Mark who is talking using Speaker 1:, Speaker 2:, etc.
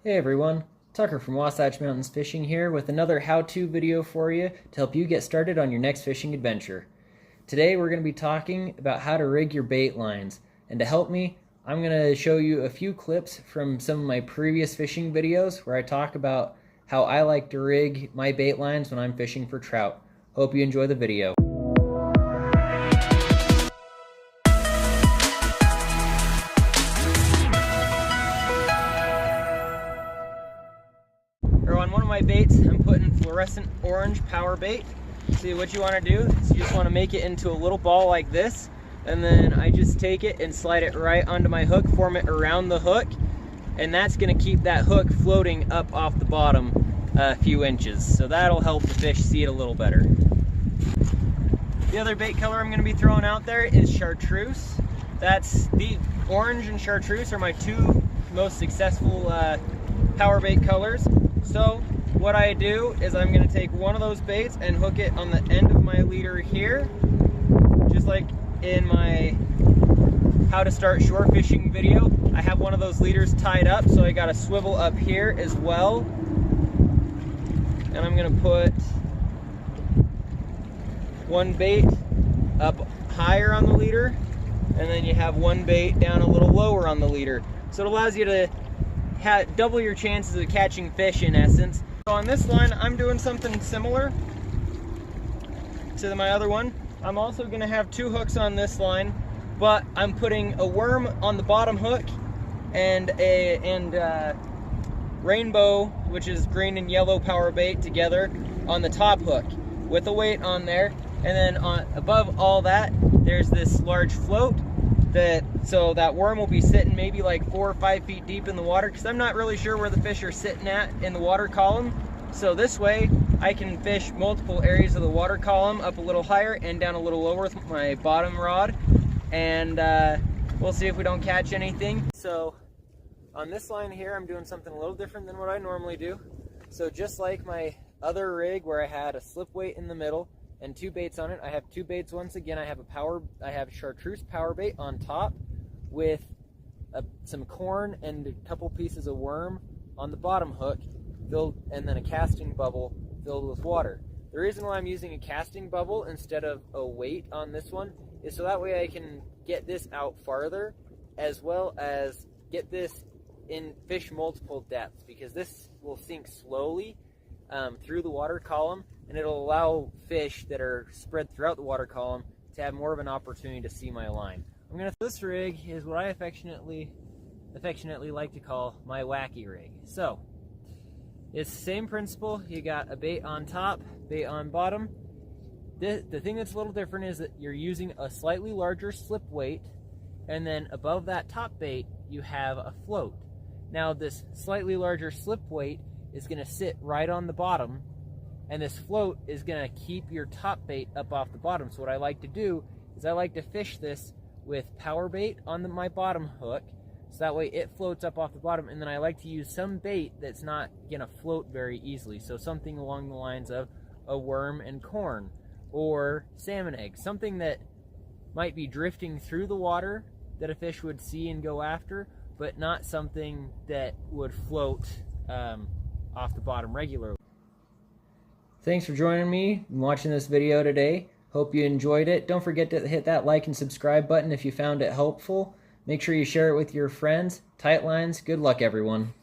Speaker 1: Hey everyone, Tucker from Wasatch Mountains Fishing here with another how-to video for you to help you get started on your next fishing adventure. Today we're going to be talking about how to rig your bait lines, and to help me, I'm going to show you a few clips from some of my previous fishing videos where I talk about how I like to rig my bait lines when I'm fishing for trout. Hope you enjoy the video. On one of my baits, I'm putting fluorescent orange power bait. See, what you want to do is you just want to make it into a little ball like this, and then I just take it and slide it right onto my hook, form it around the hook, and that's going to keep that hook floating up off the bottom a few inches. So that'll help the fish see it a little better. The other bait color I'm going to be throwing out there is chartreuse. That's the orange and chartreuse are my two most successful power bait colors. So what I do is I'm going to take one of those baits and hook it on the end of my leader here, just like in my how to start shore fishing video. I have one of those leaders tied up, so I got a swivel up here as well, and I'm going to put one bait up higher on the leader, and then you have one bait down a little lower on the leader, so it allows you to double your chances of catching fish in essence. So on this line, I'm doing something similar to my other one. I'm also going to have two hooks on this line, but I'm putting a worm on the bottom hook and rainbow, which is green and yellow power bait, together on the top hook with a weight on there. And then above all that, there's this large float. So that worm will be sitting maybe like 4 or 5 feet deep in the water, because I'm not really sure where the fish are sitting at in the water column. So this way I can fish multiple areas of the water column, up a little higher and down a little lower with my bottom rod, and we'll see if we don't catch anything. So on this line here, I'm doing something a little different than what I normally do. So just like my other rig where I had a slip weight in the middle and two baits on it, I have two baits once again. I have chartreuse power bait on top with some corn and a couple pieces of worm on the bottom hook, and then a casting bubble filled with water. The reason why I'm using a casting bubble instead of a weight on this one is so that way I can get this out farther, as well as get this in fish multiple depths, because this will sink slowly through the water column, and it'll allow fish that are spread throughout the water column to have more of an opportunity to see my line. This rig is what I affectionately like to call my wacky rig. So it's the same principle. You got a bait on top, bait on bottom. The thing that's a little different is that you're using a slightly larger slip weight, and then above that top bait you have a float. Now this slightly larger slip weight is going to sit right on the bottom, and this float is going to keep your top bait up off the bottom. So what I like to do is I like to fish this with power bait on my bottom hook, so that way it floats up off the bottom, and then I like to use some bait that's not going to float very easily. So something along the lines of a worm and corn, or salmon eggs, something that might be drifting through the water that a fish would see and go after, but not something that would float off the bottom regularly. Thanks for joining me and watching this video today. Hope you enjoyed it. Don't forget to hit that like and subscribe button if you found it helpful. Make sure you share it with your friends. Tight lines. Good luck, everyone.